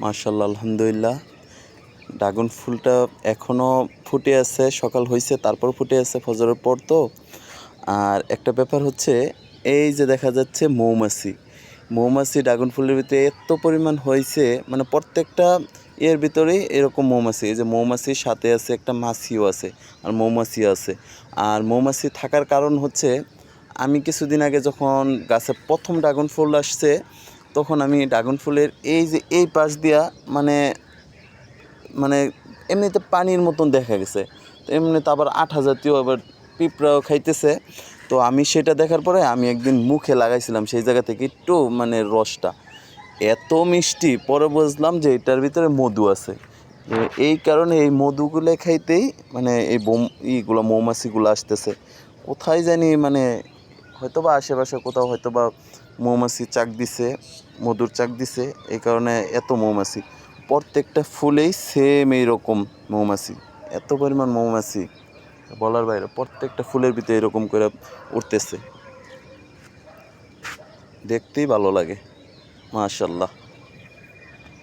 মাশাআল্লাহ, আলহামদুলিল্লাহ। ড্রাগন ফুলটা এখনও ফুটে আছে, সকাল হইছে তারপর ফুটে আছে ফজরের পর তো। আর একটা ব্যাপার হচ্ছে, এই যে দেখা যাচ্ছে মৌমাছি ড্রাগন ফুলের ভিতরে এত পরিমাণ হইছে, মানে প্রত্যেকটা এর ভিতরেই এরকম মৌমাছি। এই যে মৌমাছির সাথে আছে একটা মাছিও আছে, আর মৌমাছি আছে। আর মৌমাছি থাকার কারণ হচ্ছে, আমি কিছুদিন আগে যখন গাছে প্রথম ড্রাগন ফুল আসছে, তখন আমি ড্রাগন ফুলের এই যে এই পাশ দিয়া মানে মানে এমনিতে পানির মতন দেখা গেছে। তো এমনিতে আবার আঠা জাতীয়, আবার পিঁপড়াও খাইতেছে। তো আমি সেটা দেখার পরে আমি একদিন মুখে লাগাইছিলাম সেই জায়গা থেকে একটু মানে রসটা এত মিষ্টি, পরে বুঝলাম যে এটার ভিতরে মধু আছে। এই কারণে এই মধুগুলো খাইতেই মানে এই এইগুলো মৌমাছিগুলো আসতেছে। কোথায় জানি মানে হয়তোবা আশেপাশে কোথাও হয়তোবা মৌমাছি চাক দিছে, মধুর চাক দিছে, এই কারণে এত মৌমাছি। প্রত্যেকটা ফুলেই সেম এইরকম মৌমাছি, এত পরিমাণ মৌমাছি বলার বাইরে। প্রত্যেকটা ফুলের ভিতরে এরকম করে উঠতেছে, দেখতেই ভালো লাগে। মাশাআল্লাহ।